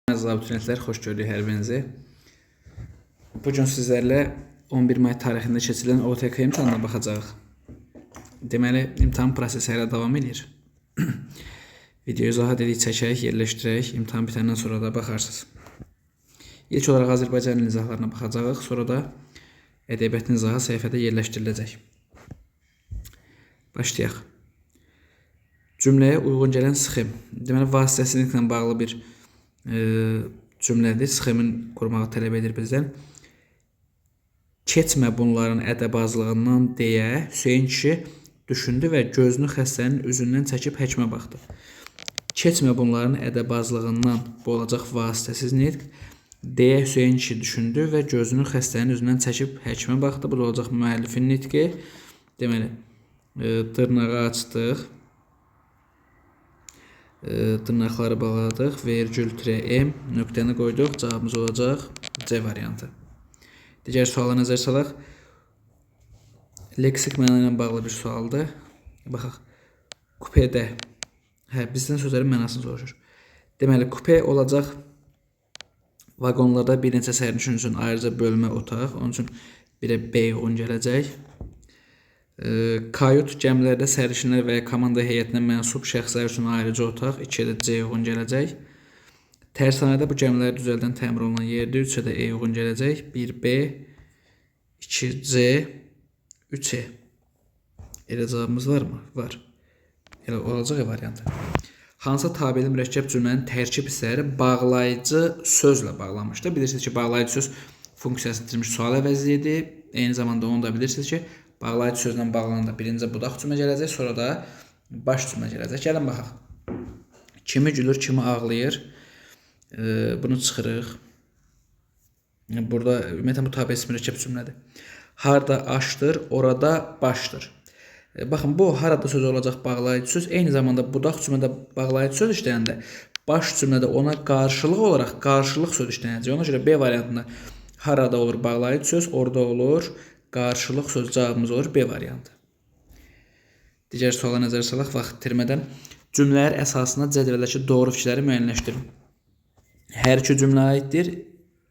Əziz abituriyentlər, xoş gördük hər birinizi. Bugün sizlərlə 11 may tarixində keçirilən OTK imtahanına baxacağıq. Deməli, imtahan prosesi hələ davam edir. Videoyu izahət edib çəkərək, yerləşdirərək, imtahan bitəndən sonra da baxarsınız. İlk olaraq Azərbaycan dili izahlarına baxacağıq, sonra da ədəbiyyatın izahı səhifədə yerləşdiriləcək. Başlayaq. Cümləyə uyğun gələn sxem. Deməli, vasitəsizliklə bağlı bir cümlədir. Sxemin qurmağı tələb edir bizdən. Keçmə bunların ədəbazlığından deyə Hüseyin kişi düşündü və gözünü xəstənin üzündən çəkib həkimə baxdı. Keçmə bunların ədəbazlığından bu olacaq vasitəsiz nitq. Deyə Hüseyin kişi düşündü və gözünü xəstənin üzündən çəkib həkimə baxdı. Bu da olacaq müəllifin nitqi. Deməli, dırnağı açdıq. Dırnaqları bağladıq, vergül -m nöqtəni qoyduq, cavabımız olacaq C variantı. Digər suala nəzər salaq. Leksik məna ilə bağlı bir sualdır. Baxaq. Kupedə. Bizdən sözlərin mənasını soruşur. Deməli, kupe olacaq vaqonlarda bir neçə sərnişin üçün ayrıca bölmə otaq. Onun üçün birə B uyğun gələcək. Kayut gəmilərdə sərnişinlər və ya komanda heyətinə mənsub şəxslər üçün ayrıca otaq, 2-də C uyğun gələcək. Tərsanədə bu gəmilər düzəldən təmir olunan yerdir, 3-də E uyğun gələcək. 1B, 2C, 3E. Elə cavabımız varmı? Var. Elə olacaq variantı. Hansı tabeli mürəkkəb cümlənin tərkib hissələri bağlayıcı sözlə bağlanmışdır? Bilirsiniz ki, bağlayıcı söz funksiyası itirmiş sual əvəzliyidir. Eyni zamanda onu da bilirsiniz ki, bağlayıcı sözlə bağlananda birinci budaq cümlə gələcək, sonra da baş cümlə gələcək. Gəlin baxaq. Kimi gülür, kimi ağlayır. Bunu çıxırıq. Burada ümumiyyətlə bu tabelisi mürəkkəb cümlədir. Harda aşdır, orada başdır. Baxın, bu harada söz olacaq bağlayıcı söz. Eyni zamanda budaq cümlədə bağlayıcı söz işləyəndə baş cümlədə ona qarşılıq olaraq qarşılıq söz işlənəcək. Ona görə B variantında harada olur bağlayıcı söz, orada olur qarşılıq söz. Cavabımız olur B variantı. Digər suala nəzər salaq vaxt itirmədən. Cümlələr əsasında cədvəldəki doğru fikirləri müəyyənləşdirin. Hər iki cümlə aiddir.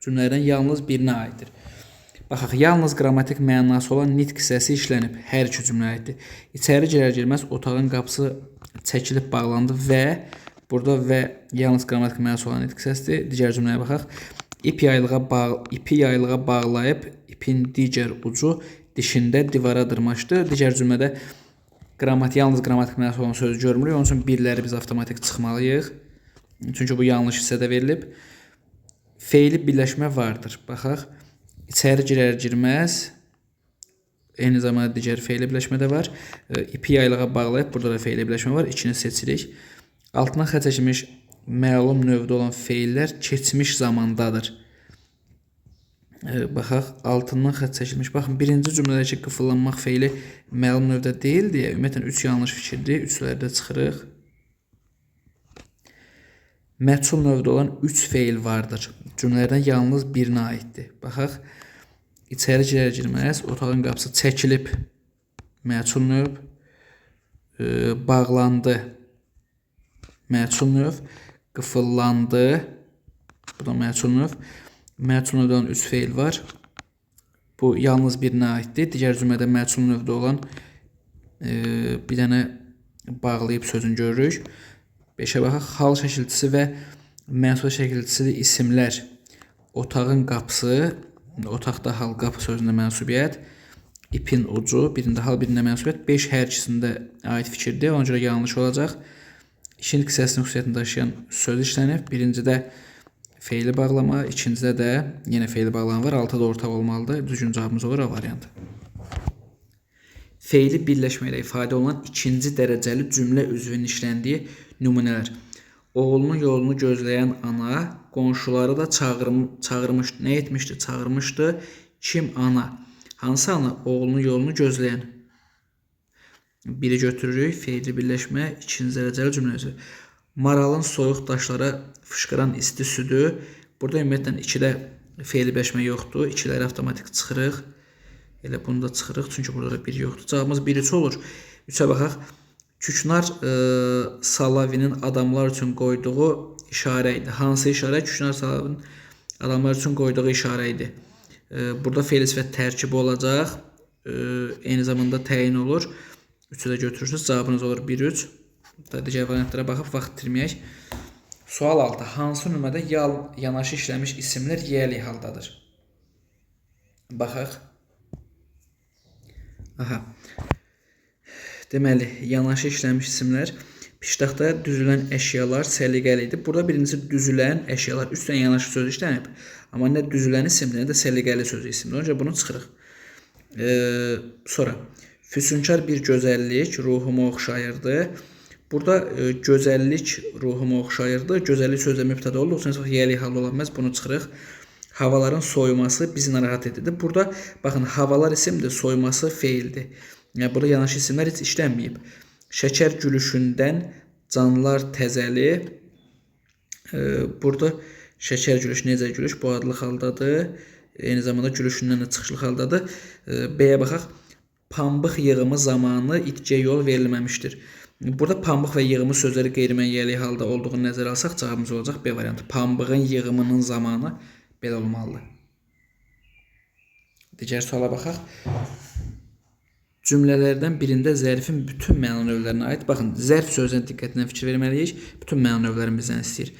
Cümlələrdən yalnız birinə aiddir. Baxaq, yalnız qrammatik mənası olan nitq hissəsi işlənib. Hər iki cümlə aiddir. İçəri girər-girməz otağın qapısı çəkilib bağlandı və burada və yalnız qrammatik mənası olan nitq hissəsidir. Digər cümləyə baxaq. İpi yaylığa bağlayıb ipin digər ucu dişində divara dırmaşdı. Digər cümlədə yalnız qrammatik mənası olan sözü görmürük. Onun üçün birləri biz avtomatik çıxmalıyıq. Çünki bu yanlış hissədə verilib. Feili birləşmə vardır. Baxaq. İçəri girər-girməz. Eyni zamanda digər feili birləşmə də var. İpi yaylığa bağlayıb. Burada da feili birləşmə var. İkini seçirik. Altına xətt çəkilmiş məlum növdə olan feillər keçmiş zamandadır. Baxaq, altından xətt çəkilmiş. Baxın, birinci cümlədəki qıfıllanmaq feili məlum növdə deyil deyə ümumiyyətlə 3 yanlış fikirdir. 3-lərdə çıxırıq. Məchul növdə olan 3 feil vardır. Cümlələrdən yalnız birinə aiddir. Baxaq, içəri girər-girməz otağın qapısı çəkilib. Məchul növ. Bağlandı. Məchul növ. Qıfıllandı. Bu da məchul növ. Məchul növdə olan 3 feil var. Bu yalnız birinə aiddir. Digər cümlədə məchul növdə olan bir dənə bağlayıb sözünü görürük. 5-ə baxaq. Hal şəkilçisi və mənsup şəkilçisi isimlər. Otağın qapısı, otaqda hal qapı sözündə mənsubiyyət. İpin ucu, birində hal, birində mənsubiyyət. 5 hər ikisində aid fikirdir. Ona görə yanlış olacaq. İkinci hissəsinin xüsusiyyətini daşıyan söz işlənib. Birincidə feili bağlama, ikincidə də yenə feili bağlama var. 6 da ortaq olmalıdır. Düzgün cavabımız olur A variantı. Feili birləşmə ilə ifadə olunan ikinci dərəcəli cümlə üzvünün işləndiyi nümunələr. Oğlunun yolunu gözləyən ana qonşuları da çağırmışdı. Nə etmişdi? Çağırmışdı. Kim? Ana. Hansı ana? Oğlunun yolunu gözləyən. Biri götürürük. Feili birləşmə, ikinci dərəcəli cümlə üzvü. Maralın soyuq daşlara fışqıran isti südü. Burada ümumiyyətlə 2-də feili birləşmə yoxdur. 2-ləri avtomatik çıxırıq. Elə bunu da çıxırıq. Çünki burada da 1 yoxdur. Cavabımız 1-3 olur. 3-ə baxaq. Küknar Salavinin adamlar üçün qoyduğu işarə idi. Hansı işarə? Küşnar sahabın adamlar üçün qoyduğu işarə idi. Burada fe'l sifət tərkibi olacaq. Eyni zamanda təyin olur. 3-ü də götürürsünüz. Cavabınız olur 1-3. Digər variantlara baxıb vaxt itirməyək. Sual 6. Hansı nümunədə yanaşı işləmiş isimlər yəli haldadır? Baxaq. Aha. Deməli, yanaşı işlənmiş isimlər piştaxtaya düzülən əşyalar səliqəli idi. Burada birincisi düzülən əşyalar üstdən yanaşı sözü işlənib. Amma nə düzülən isimdir, nə də səliqəli sözü isimdir. Öncə bunu çıxırıq. Sonra füsunkar bir gözəllik ruhuma oxşayırdı. Burada gözəllik ruhuma oxşayırdı. Gözəllik sözlə mübtəda oldu. Yoxsa yəli hal ola bilməz. Bunu çıxırıq. Havaların soyuması bizi narahat edirdi. Burada baxın, havalar isimdir, soyuması feildir. Yəni burada yanaşı isimlər heç işlənməyib. Şəkər gülüşündən canlılar təzəli. Burada şəkər gülüş necə gülüş? Bu adlı haldadır. Eyni zamanda gülüşündən də çıxışlı haldadır. B-yə baxaq. Pambıq yığımı zamanı itkiyə yol verilməmişdir. Burada pambıq və yığımı sözləri qeyri-müəyyənli halda olduğunu nəzərə alsaq cavabımız olacaq B variantı. Pambığın yığımının zamanı belə olmalıdır. Digər suala baxaq. Cümlələrdən birində zərfin bütün məna növlərinə aid. Baxın, zərf sözünə diqqətlə fikir verməliyik. Bütün məna növlərini bizdən istəyir.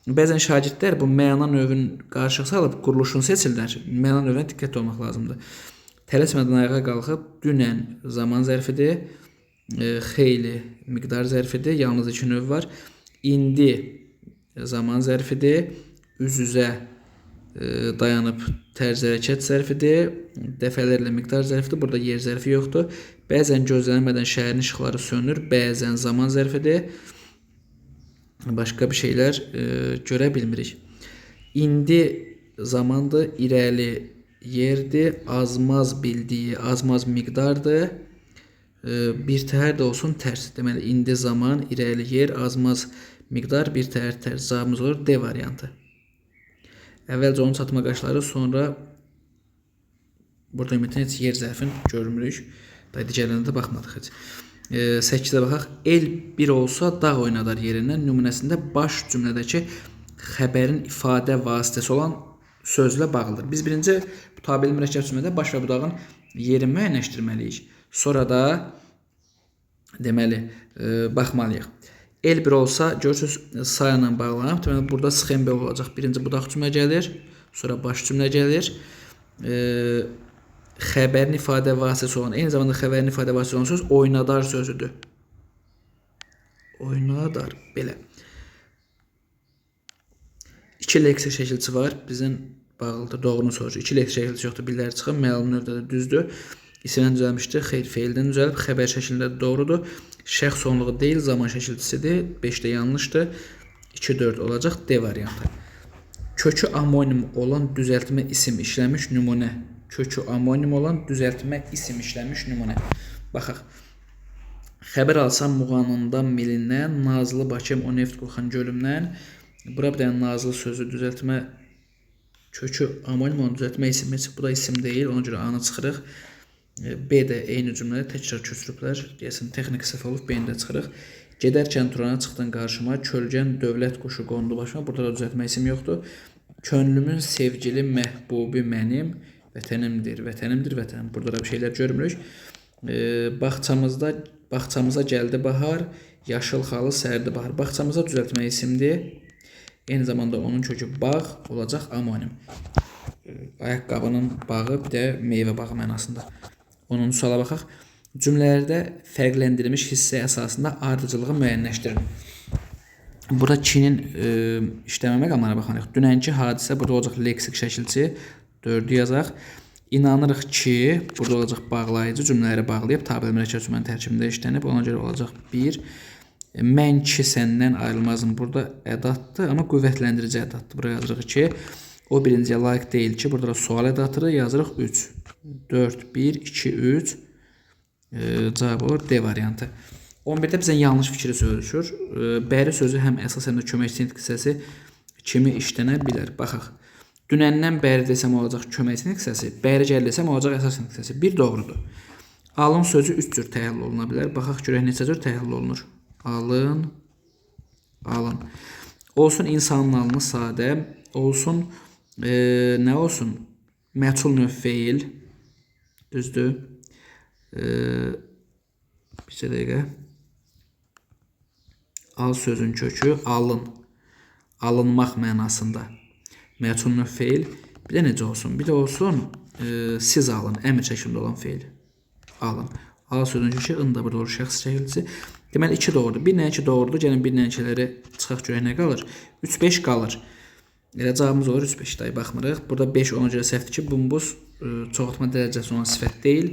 Bəzən şagirdlər bu məna növün qarşıya salıb quruluşunu seçirlər. Məna növünə diqqətli olmaq lazımdır. Tələsmədən ayağa qalxıb dünən zaman zərfidir. Xeyli miqdar zərfidir. Yalnız 2 növ var. İndi zaman zərfidir. Üz-üzə dayanıb tərz hərəkət zərfidir. Dəfələrlə miqdar zərfidir. Burada yer zərfi yoxdur. Bəzən gözlənilmədən şəhərin işıqları sönür. Bəzən zaman zərfidir. Başqa bir şeylər görə bilmirik. İndi zamandır. İrəli yerdir. Azmaz bildiyi, azmaz miqdardır. Bir təhər də olsun tərs. Deməli, indi zaman, irəli yer, azmaz miqdar, bir təhər tərs. Cavabımız olur D variantı. Əvvəlcə onun çatma qaşları, sonra burada ümumiyyətlə heç yer zərfini görmürük. Digərlərində də baxmadıq heç. 8-də baxaq. El bir olsa dağ oynadar yerindən nümunəsində baş cümlədəki xəbərin ifadə vasitəsi olan sözlə bağlıdır. Biz birinci tabeli mürəkkəb cümlədə baş və budağın yerini müəyyənləşdirməliyik. Sonra da deməli baxmalıyıq. El bir olsa görürsünüz sayla bağlanıb. Deməli burada sxembe olacaq. Birinci budaq cümlə gəlir, sonra baş cümlə gəlir. Xəbərin ifadə vasitəsi olan, eyni zamanda xəbərin ifadə vasitəsi olan söz oynadar sözüdür. Oynadar, belə. 2 leksik şəkilçi var. Bizim bağlıdır, doğrunu soruşur. 2 leksik şəkilçi yoxdur, billəri çıxın. Məlum növdə də düzdür. İsimdən düzəlmişdir, xeyr, feildən düzəlib, xəbər şəklində də doğrudur. Şəxs sonluğu deyil, zaman şəkilçisidir. 5-də yanlışdır. 2-4 olacaq D variantı. Kökü amonim olan düzəltmə isim işləmiş nümunə. Kökü amonim olan düzəltmə isim işləmiş nümunə. Baxaq. Xəbər alsam muğanından milindən, Nazlı Bakım o neft qoxan gölümdən. Bura bir dənə Nazlı sözü düzəltmə, kökü amonim olan düzəltmə isim. Bu da isim deyil, ona görə A-nı çıxırıq. B-də eyni cümlədə təkrar köçürüblər. Deyəsən, texniki səhv olub, B-ni də çıxırıq. Gedərkən Turana çıxdın qarşıma, kölgən dövlət quşu qondu başıma. Burada da düzəltmə isim yoxdur. Könlümün sevgili məhbubi mənim, vətənimdir, vətənimdir, vətənim. Burada da bir şeylər görmürük. Bağçamıza gəldi bahar, yaşıl xalı sərdi bahar. Bağçamıza düzəltmə isimdir. Eyni zamanda onun kökü bağ olacaq amonim. Ayaqqabının bağı, bir də meyvə bağı mənasında. 10-cu suala baxaq. Cümlələrdə fərqləndirilmiş hissə əsasında ardıcılığı müəyyənləşdirin. Burada kinin işləmə məqamlarına baxmalıyıq. Dünənki hadisə burada olacaq leksik şəkilçi. 4-ü yazaq. İnanırıq ki, burada olacaq bağlayıcı cümlələri bağlayıb tabel mürəkkəb cümlənin tərkibində işlənib. Ona görə olacaq 1. Mən ki səndən ayrılmazım. Burada ədatdır, amma qüvvətlendirici ədatdır. Buraya yazırıq 2. O birinciyə layiq deyil ki, burada da sual ədatıdır. Yazırıq 3. 4, 1, 2, 3. Cavab olur D variantı. 11-də bizə yanlış fikri soruşur. Bəri sözü həm əsas, həm də kömək sintik hissəsi kimi işlənə bilər. Baxaq. Dünəndən bəri desəm olacaq kömək sintik hissəsi. Bəri gəl desəm olacaq əsas sintik hissəsi. Bir doğrudur. Alın sözü 3 cür təhlil oluna bilər. Baxaq görək neçə cür təhlil olunur. Alın. Alın. Olsun insanın alını sadə, olsun nə olsun? Məchul növ feil. Düzdür? Bir dəqiqə. Al sözün kökü alın. Alınmaq mənasında. Məchul növ feil. Bir də necə olsun? Bir də olsun siz alın. Əmr şəklində olan feil. Alın. Al sözün kökü ın da burada olur şəxs çəkilisi. Deməli 2 doğrudur. 1 ilə 2 doğrudur. Gəlin 1 ilə 2-ləri çıxaq görək nə qalır? 3 5 qalır. Elə cavabımız olur 3 5 dayı baxmırıq. Burada 5 ona görə səhvdir ki, bumbuz çoxaltma dərəcəsi olan sifət deyil.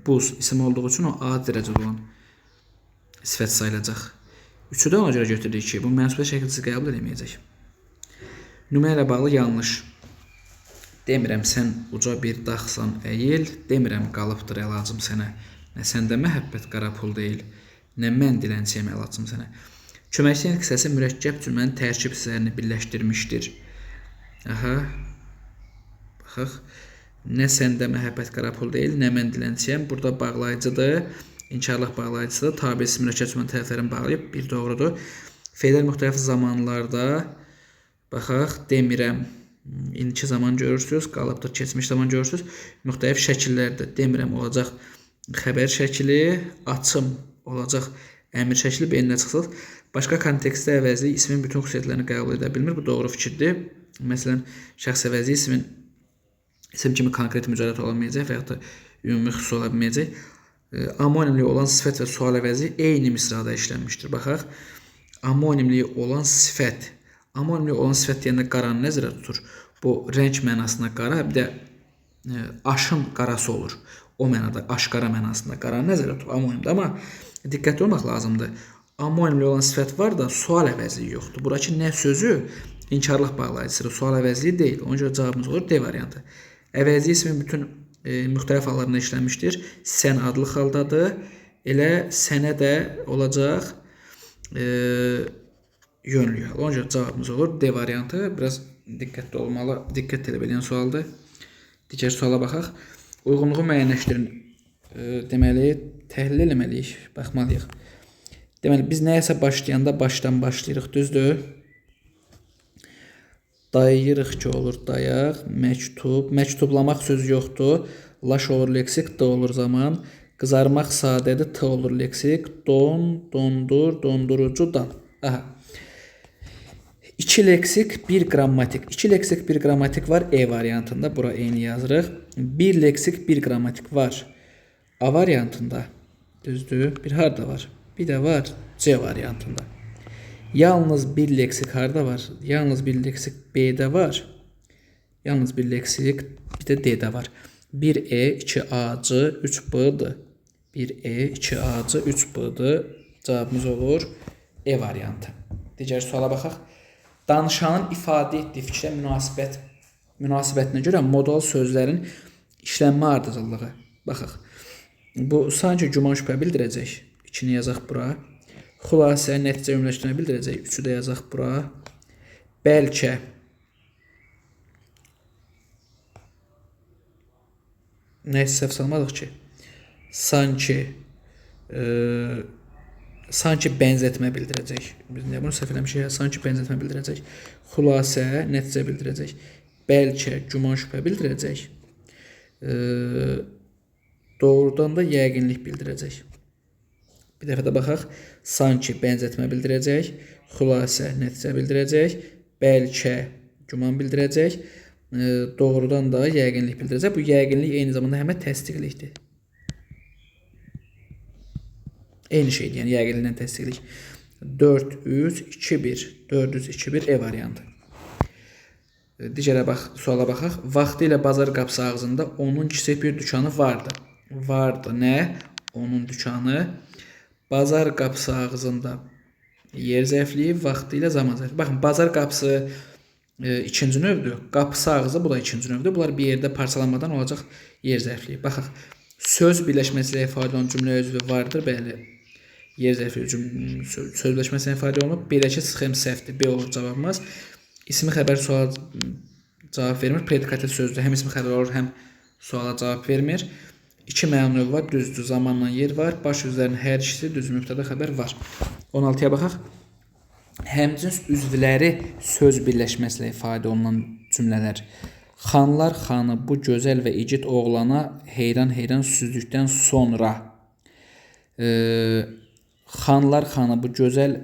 Buz isim olduğu üçün o A dərəcədə olan sifət sayılacaq. 3-ü də ona görə götürdük ki, bu mənsubiyyə şəkilsiz qəbul edilməyəcək. Nümunə ilə bağlı yanlış. Demirəm sən uca bir dağsan əyil, demirəm qalıbdır əlacım sənə. Nə səndə məhəbbət qara pul deyil, nə mən dilənçiyəm əlacım sənə. Köməkçinin qısası mürəkkəb cümlənin tərkib hissələrini birləşdirmişdir. Aha. Baxaq. Nə səndə məhəbbət qara pul deyil, nə mən dilənçiyəm. Burada bağlayıcıdır. İnkarlıq bağlayıcısıdır. Tabisi mürəkkəb cümlənin tərəflərini bağlayıb. Bir doğrudur. Feillər müxtəlif zamanlarda baxaq, demirəm. İndiki zaman görürsünüz. Qalıbdır, keçmiş zaman görürsünüz. Müxtəlif şəkillərdə demirəm olacaq xəbər şəkli, açım olacaq əmr şəkli beyninə çıxsaq. Başqa kontekstdə əvəzlik ismin bütün xüsusiyyətlərini qəbul edə bilmir. Bu doğru fikirdir. Məsələn, şəxs əvəzlik isim kimi konkret mücərrət ola bilməyəcək və yaxud da ümumi xüsusi ola bilməyəcək. Amonimli olan sifət və sual əvəzi eyni misrada işlənmişdir. Baxaq, amonimli olan sifət. Amonimli olan sifət deyəndə qaranı nəzərdə tutur. Bu rəng mənasında qara, bir də aşın qarası olur. O mənada, aşqara mənasında qaranı nəzərdə tutur amonimdə. Amma diqqətli olmaq lazımdır. Amonimli olan sifət var da, sual əvəzliyi yoxdur. Buradakı nə sözü inkarlıq bağlayıcısıdır, sual əvəzliyi deyil. Ona görə cavabımız olur D variantı. Əvəzli ismin bütün müxtəlif hallarında işlənmişdir. Sən adlı xaldadır. Elə sənə də olacaq yönlü hal. Ona görə cavabımız olur D variantı. Biraz diqqətli olmalı, diqqət tələb edən sualdır. Digər suala baxaq. Uyğunluğu müəyyənləşdirin. Deməli, təhlil eləməliyik, baxmalıyıq. Deməli, biz nəyəsə başlayanda başdan başlayırıq, düzdür? Dayayırıq ki, olur dayaq, məktub. Məktublamaq sözü yoxdur. Laş olur leksik, d olur zaman. Qızarmaq sadədir, t olur leksik. Don, dondur, dondurucu, dan. Aha. 2 leksik, 1 qrammatik. 2 leksik, 1 qrammatik var E variantında. Bura eyni yazırıq. 1 leksik, 1 qrammatik var A variantında. Düzdür? Bir harda var? Bir də var C variantında. Yalnız bir leksik harda var? Yalnız bir leksik B'də var. Yalnız bir leksik bir də D'də var. 1E, 2A'cı, 3B'dır. 1E, 2A'cı, 3B'dır. Cavabımız olur E variantı. Digər suala baxaq. Danışanın ifadə etdiyi fikrə münasibətinə görə modal sözlərin işlənmə ardıcıllığı. Baxaq. Bu sanki güman şübhə bildirəcək. 2-ni yazaq bura. Xülasə, nəticə ümumiləşdirmə bildirəcək. 3-ü də yazaq bura. Bəlkə. Nəysə səhv salmadıq ki. Sanki bənzətmə bildirəcək. Biz nə bunu səhv eləmişik? Sanki bənzətmə bildirəcək. Xülasə, nəticə bildirəcək. Bəlkə, güman şübhə bildirəcək. Doğrudan da yəqinlik bildirəcək. Bir dəfə də baxaq. Sanki bənzətmə bildirəcək. Xülasə, nəticə bildirəcək. Bəlkə, güman bildirəcək. Doğrudan da yəqinlik bildirəcək. Bu yəqinlik eyni zamanda həmən təsdiqlikdir. Eyni şeydir, yəni yəqinliklə təsdiqlik. 4, 3, 2, 1. 4, 3, 2, 1 E variantı. Digərə suala baxaq. Vaxtı ilə bazar qapısı ağzında onun kiçik bir dükanı vardı. Vardı. Nə? Onun dükanı. Bazar qapısı ağzında yer zərfliyi, vaxtı ilə zaman zərfliyi. Baxın, bazar qapısı ikinci növdür. Qapısı ağzı, bu da ikinci növdür. Bunlar bir yerdə parçalanmadan olacaq yer zərfliyi. Baxaq, söz birləşməsi ilə ifadə olunan cümlə özü vardır. Bəli, yer zərfliyi söz birləşməsi ilə ifadə olunub. Beləki sxem səhvdir. B olur cavabımız. İsmi xəbər suala cavab vermir. Predikativ sözdür. Həm ismi xəbər olur, həm suala cavab vermir. 2 məna növ var. Düzdür. Zamanla yer var. Baş sözlərin hər ikisi düz mübtəda xəbər var. 16-ya baxaq. Həmcins üzvləri söz birləşməsi ilə ifadə olunan cümlələr. Xanlar xanı bu gözəl və igid oğlana heyran-heyran süzdükdən sonra. Xanlar xanı bu gözəl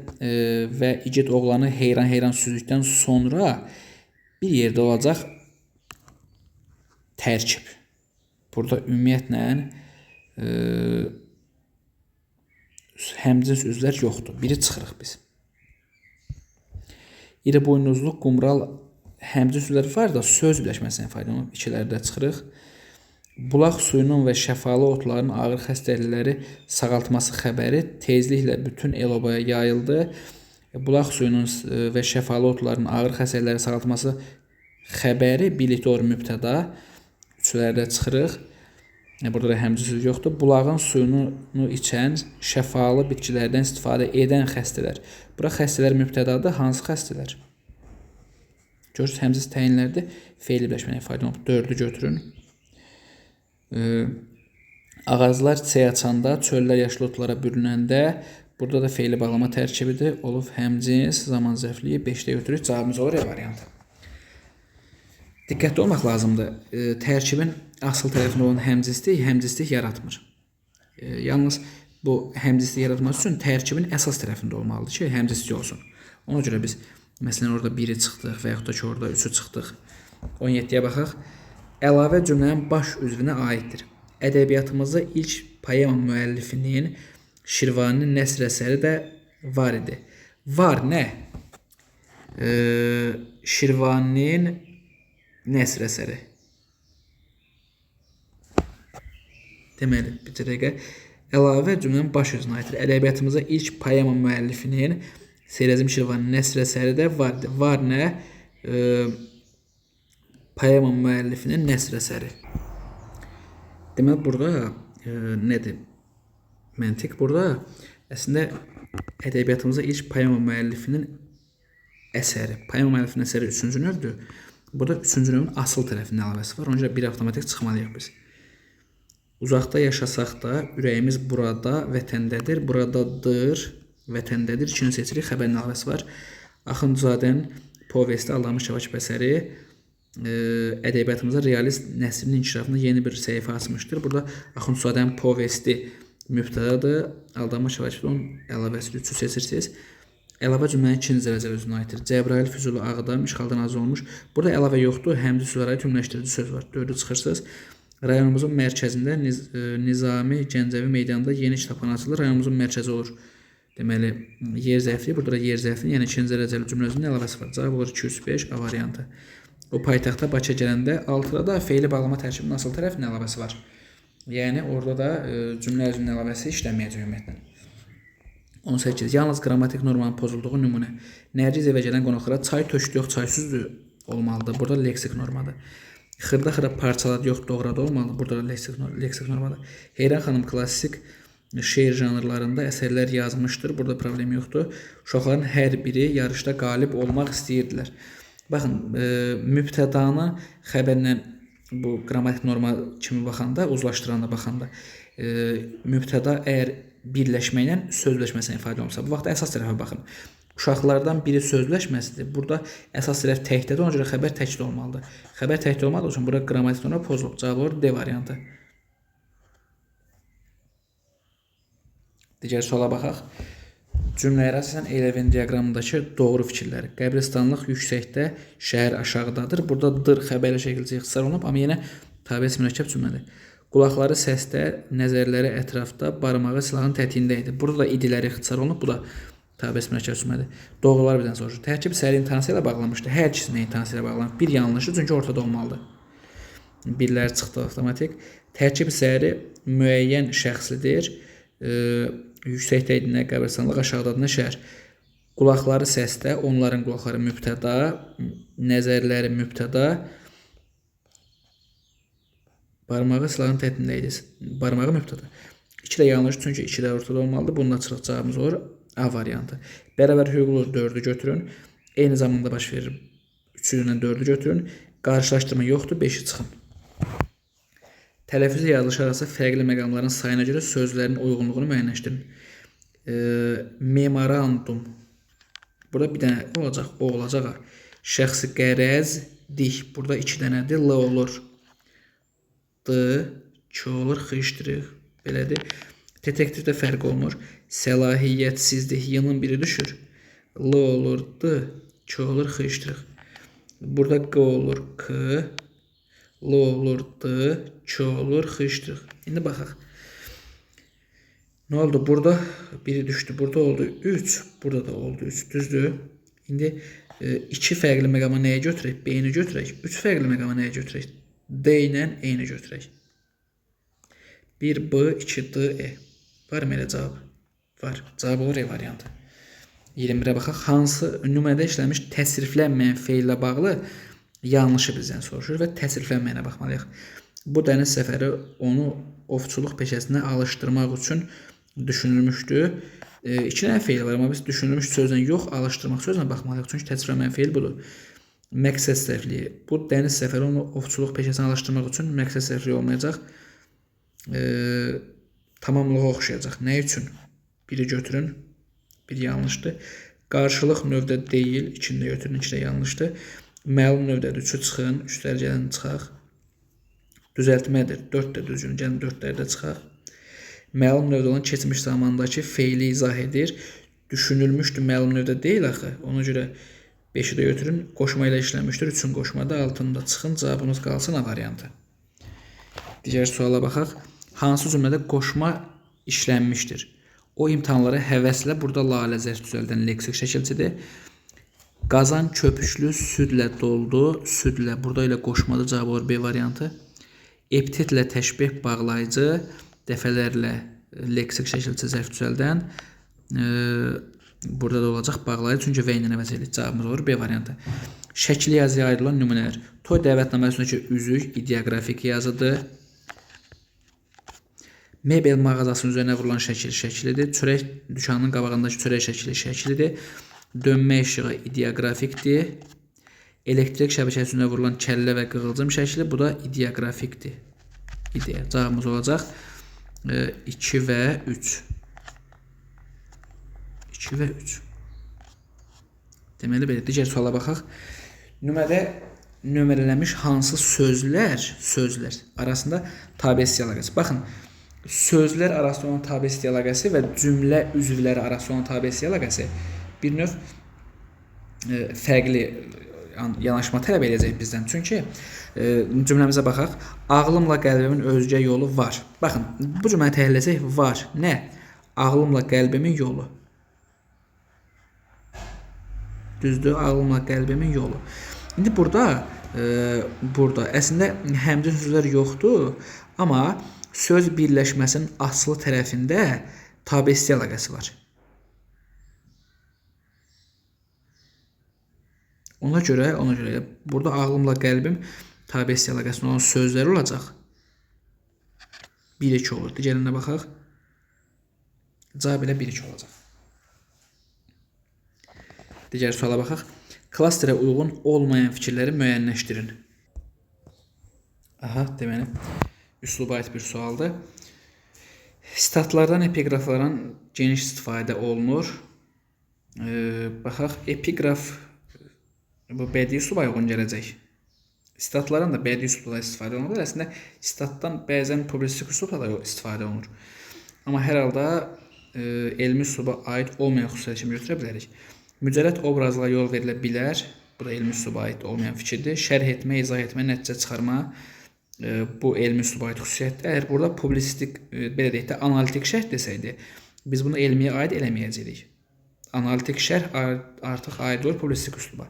və igid oğlanı heyran-heyran süzdükdən sonra bir yerdə olacaq tərkib. Burada ümumiyyətlə həmcins üzvlər yoxdur. Biri çıxırıq biz. İri boynuzlu qumral həmcins üzvlər var da söz birləşməsindən ifadə olunub. İkilərdə çıxırıq. Bulaq suyunun və şəfalı otların ağır xəstəlikləri sağaltması xəbəri tezliklə bütün el-obaya yayıldı. Bulaq suyunun və şəfalı otların ağır xəstəlikləri sağaltması xəbəri birlikdə mübtəda. Üçlərdə çıxırıq. Burada da həmcins söz yoxdur. Bulağın suyunu içən, şəfalı bitkilərdən istifadə edən xəstələr. Bura xəstələr mübtədadır. Hansı xəstələr? Görürsünüz, həmcins təyinlərdir. Fe'li birləşməni ifadə olunub. 4-ü götürün. Ağaclar çiçək açanda, çöllər yaşlı otlara bürünəndə, burada da fe'li bağlama tərkibidir. Olub həmcins, zaman zərfliyi 5-də götürürük. Cavabımız olur variantı. Diqqətli olmaq lazımdır. Tərkibin asıl tərəfində olan həmcinslik yaratmır. Yalnız bu həmcinslik yaratmaq üçün tərkibin əsas tərəfində olmalıdır ki, həmcinslik olsun. Ona görə biz məsələn orada 1-i çıxdıq və yaxud da ki orada 3-ü çıxdıq. 17-yə baxaq. Əlavə cümlənin baş üzvünə aiddir. Ədəbiyyatımızda ilk poema müəllifinin Şirvaninin nəsr əsəri də var idi. Var nə? Şirvaninin nəsr əsəri. Deməli, bir dəqiqə. Əlavə cümlənin baş üzvünə aiddir. Ədəbiyyatımızda ilk poema müəllifinin Seyrazim Şirvaninin nəsr əsəri də vardı. Var nə? Poema müəllifinin nəsr əsəri. Deməli, burada nədir? Məntiq burada əslində ədəbiyyatımızda ilk poema müəllifinin əsəri. Poema müəllifinin əsəri 3-cü növdür. Burada 3-cü növün asıl tərəfinin əlavəsi var. Ona görə bir avtomatik çıxmalıyıq biz. Uzaqda yaşasaq da ürəyimiz burada, vətəndədir. Buradadır, vətəndədir. 2-ni seçirik. Xəbərin əlavəsi var. Axundzadənin povesti Allamış Şəvakib əsəri ədəbiyyatımızda realist nəsrinin inkişafında yeni bir səhifə açmışdır. Burada Axundzadənin povesti mübtədadır. Allamış Şəvakibin əlavəsi 3-ü seçirsiniz. Əlavə cümlənin 2-ci dərəcəli özünə aiddir. Cəbrayıl Füzuli Ağdam işğaldan azad olmuş. Burada əlavə yoxdur. Həmcins üzvlərə aid ümumiləşdirici söz var. 4-ü çıxırsınız. Rayonumuzun mərkəzində Nizami Gəncəvi meydanında yeni kitabxana açılır. Rayonumuzun mərkəzi olur. Deməli, yer zərfliyi. Burada da yer zərfliyi, yəni 2-ci dərəcəli cümlə özünün əlavəsi var. Cavab olur 205 A variantı. O paytaxta Bakıya gələndə altıda da fe'li bağlama tərkibinin asıl tərəfinin əlavəsi var. Yəni orada da cümlə özünün əlavəsi işlənməyəcək ümumiyyətlə. 18. Yalnız qrammatik normanın pozulduğu nümunə. Nərgiz evə gələn qonaqlara çay tökdü yox, çay süzdü olmalıdır. Burada leksik normadır. Xırda-xırda parçaladı yox, doğradı olmalıdır. Burada da leksik normadır. Heyran xanım klassik şeir janrlarında əsərlər yazmışdır. Burada problem yoxdur. Uşaqların hər biri yarışda qalib olmaq istəyirdilər. Baxın, mübtədanı xəbərlə bu qrammatik norma kimi baxanda, uzlaşdıranda baxanda mübtəda əgər birləşməklə sözləşməsinə ifadə olunsa, bu vaxt əsas tərəfə baxın. Uşaqlardan biri sözləşməsidir. Burada əsas tərəf təkdədir, ona görə xəbər təkdə olmalıdır. Xəbər təkdə olmadığı üçün burada qrammatik norma pozulub. Cavab olur D variantı. Digər suala baxaq. Cümləyə əsasən Eylə-Venn diaqramındakı doğru fikirləri. Qəbristanlıq yüksəkdə, şəhər aşağıdadır. Burada dır xəbərli şəkildə ixtisar olunub, amma yenə tabiəsi mürəkkəb cümlədir. Qulaqları səsdə, nəzərləri ətrafda, barmağı silahın tətiyində idi. Burada da idiləri ixtisar olunub, bu da tabiəsi mürəkkəb cümlədir. Doğrular birdən soruşur. Tərkib səhər intonasiya ilə bağlanmışdır. Hər ikisinin intonasiya ilə bağlanıb. Bir yanlışı, çünki ortada olmalıdır. Birlər çıxdı avtomatik. Tərkib səhəri müəyyən şəxslidir. Yüksəkdə idi nə qəbristanlıq, aşağıdadır nə şəhər. Qulaqları səsdə, onların qulaqları mübtəda, nəzərləri mübtəda, barmağı silahın tətiyində idi. Barmağı mübtəda. 2 də yanlış, çünki 2 də ortada olmalıdır. Bunun açılıq cavabımız olur A variantı. Bərabər hüquqlu 4-ü götürün. Eyni zamanda baş verir. 3-dən 4-ü götürün. Qarşılaşdırma yoxdur, 5-i çıxın. Tələffüz ilə yazılış arası fərqli məqamların sayına görə sözlərin uyğunluğunu müəyyənləşdirin. Memorandum Burada bir dənə olacaq, o olacaq. Şəxsi qərəzlik. Burada 2 dənədir, l olur. D, ç olur, xışdırıq. Belədir. Detektivdə fərq olmur. Səlahiyyətsizlik, y-nın biri düşür. L olur, d, ç olur, xışdırıq. Burada q olur, k, l olur, d, ç olur, xışdırıq. İndi baxaq. Nə oldu? Burada biri düşdü. Burada oldu 3. Burada da oldu 3. Düzdür? İndi 2 fərqli məqama nəyə götürək? B-ni götürək. 3 fərqli məqama nəyə götürək? D ilə E-ni götürək. 1B, 2D, E. Var mı elə cavab? Var. Cavab olur E variantı. 21-ə baxaq. Hansı nümunədə işləmiş təsriflənməyən feillə bağlı yanlışı bizdən soruşur və təsriflənməyənə baxmalıyıq. Bu dəniz səfəri onu ovçuluq peşəsinə alışdırmaq üçün düşünülmüşdü. 2 dənə feil var, amma biz düşünülmüş sözlə yox, alışdırmaq sözlə baxmalıyıq. Çünki təsriflənməyən feil budur. Məqsəd sərfliyi. Bu dəniz səfəri onu ovçuluq peşəsinə alışdırmaq üçün məqsəd sərfliyi olmayacaq. Tamamlığa oxşayacaq. Nə üçün? Biri götürün. Bir yanlışdır. Qarşılıq növdə deyil. 2-ni də götürün. 2 də yanlışdır. Məlum növdədir. 3-ü çıxın. 3-lər gəlin çıxaq. Düzəltmədir. 4 də düzgün. Gəlin 4-lərdə çıxaq. Məlum növdə olan keçmiş zamandakı feili izah edir. Düşünülmüşdür. Məlum növdə deyil axı. Ona görə 5-i də götürün. Qoşma ilə işlənmişdir. 3-ün qoşmada 6-nı da çıxın. Cavabınız qalsın A variantı. Digər suala baxaq. Hansı cümlədə qoşma işlənmişdir? O imtahanlara həvəslə burada lalə zərf düzəldən leksik şəkilçidir. Qazan köpüklü südlə doldu. Südlə burada ilə qoşmada cavab olur B variantı. Eptetlə təşbeh bağlayıcı dəfələrlə leksik şəkilçi zərf düzəldən burada da olacaq bağlayıcı. Çünki və ilə əvəz edilir. Cavabımız olur B variantı. Şəkli yazıya ayrılan nümunələr. Toy dəvətnaməsindəki üzük ideografik yazıdır. Mebel mağazasının üzərinə vurulan şəkil şəklidir. Çörək dükanının qabağındakı çörək şəkli şəklidir. Dönmə işığı ideografikdir. Elektrik şəbəkəsi üzərinə vurulan kəllə və qığılcım şəkli, bu da ideografikdir. İdeya. Cavabımız olacaq 2 və 3. 2 və 3. Deməli belə, digər suala baxaq. Nömrələnmiş hansı sözlər arasında tabe-sil əlaqəsi. Baxın, sözlər arasında olan tabe-sil əlaqəsi və cümlə üzvləri arasında olan tabe-sil əlaqəsi bir növ fərqli yanaşma tələb edəcək bizdən. Çünki cümləmizə baxaq. Ağlımla qəlbimin özgə yolu var. Baxın, bu cümləni təhlil edəcək. Var. Nə? Ağlımla qəlbimin yolu. Düzdür? Ağlımla qəlbimin yolu. İndi burada əslində həmcins sözlər yoxdur, amma söz birləşməsinin aslı tərəfində tabe-sil əlaqəsi var. Ona görə burada ağlımla qəlbim tabe-sil əlaqəsində olan sözlər olacaq. 1-2 olur. Digərinə baxaq. Cavab elə 1-2 olacaq. Digər suala baxaq. Klasterə uyğun olmayan fikirləri müəyyənləşdirin. Aha, deməli, üsluba aid bir sualdır. Sitatlardan epiqrafların geniş istifadə olunur. Baxaq, epiqraf bu bədii üsluba uyğun gələcək. Sitatların da bədii üslubda istifadə olunur. Əslində, sitatdan bəzən publisistik üslubda da istifadə olunur. Amma hər halda elmi üsluba aid olmayan xüsusiyyət kimi götürə bilərik. Mücərrəd obrazla yol verilə bilər. Bu da elmi üsluba aid olmayan fikirdir. Şərh etmə, izah etmə, nəticə çıxarma bu elmi üsluba aid xüsusiyyətdir. Əgər burada publisistik, belə deyək də, analitik şərh desəydi, biz bunu elmiyə aid eləməyəcəyik. Analitik şərh artıq aid olur publisistik üsluba.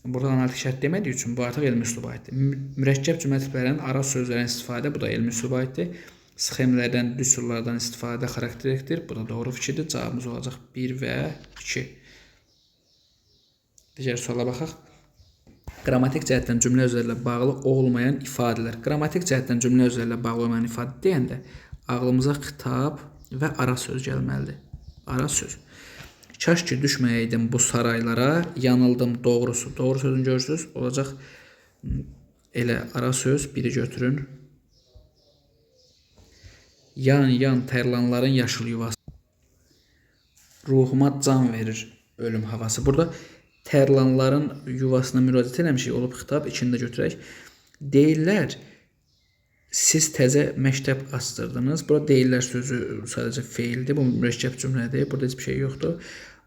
Burada analitik şərt demədiyi üçün bu artıq elmi üsluba aiddir. Mürəkkəb cümlə tiplərinin ara sözlərin istifadə, bu da elmi üsluba aiddir. Sxemlərdən, düsturlardan istifadə xarakterlikdir. Bu da doğru fikirdir. Cavabımız olacaq 1 və 2. Digər suala baxaq. Qrammatik cəhətdən cümlə özlərlə bağlı olmayan ifadələr. Qrammatik cəhətdən cümlə özlərlə bağlı olmayan ifadə deyəndə ağlımıza xitab və ara söz gəlməlidir. Ara söz. Kaş ki düşməyəydim bu saraylara, yanıldım doğrusu. Doğru sözünü görürsünüz. Olacaq elə ara söz, biri götürün. Yan tərlanların yaşıl yuvası. Ruhuma can verir. ölüm havası. Burada tərlanların yuvasına müraciət eləmişik, olub xitab içində götürək. Deyirlər, siz təzə məktəb açdırdınız. Burada deyirlər sözü sadəcə feildir. Bu mürəkkəb cümlədir. Burada heç bir şey yoxdur.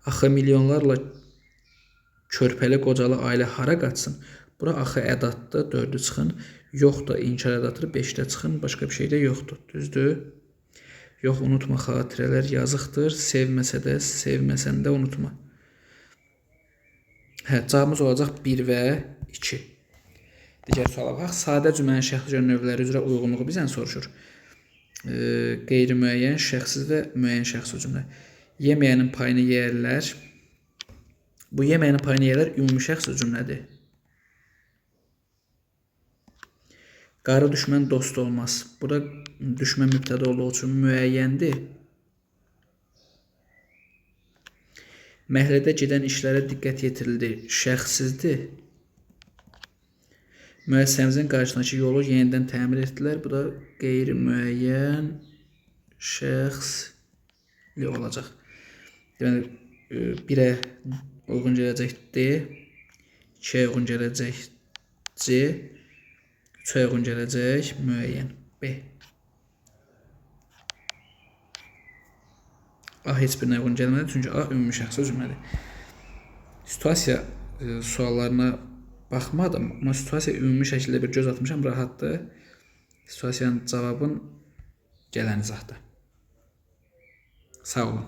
Axı milyonlarla körpəli qocalı ailə hara qaçsın? Bura axı ədatdır, 4-ü çıxın. Yox da inkar ədatıdır, 5-də çıxın. Başqa bir şey də yoxdur. Düzdür? Yox, unutma xatirələr yazıqdır. Sevməsə də, sevməsən də unutma. Hə, cavabımız olacaq 1 və 2. Digər suala baxaq. Sadə cümlənin şəxsi növləri üzrə uyğunluğu bizdən soruşur. Qeyri-müəyyən, şəxsiz və müəyyən şəxsi cümlə. Yeməyənin payını yeyərlər. Bu yeməyənin payını yeyərlər ümumi şəxsi cümlədir. Qarı düşmən dost olmaz. Burada düşmən mübtəda olduğu üçün müəyyəndir. Məhəllədə gedən işlərə diqqət yetirildi. Şəxsizdir. Müəssisəmizin qarşısındakı yolu yenidən təmir etdilər. Bu da qeyri-müəyyən şəxsli olacaq. Yəni, 1-ə uyğun gələcək D, 2-ə uyğun gələcək C, 3-ə uyğun gələcək müəyyən B. A heç birinə uyğun gəlmədi, çünki A ümumi şəxsi cümlədir. Situasiya suallarına baxmadım, amma situasiya ümumi şəkildə bir göz atmışam, rahatdır. Situasiyanın cavabın gələn izahdır. Sağ olun.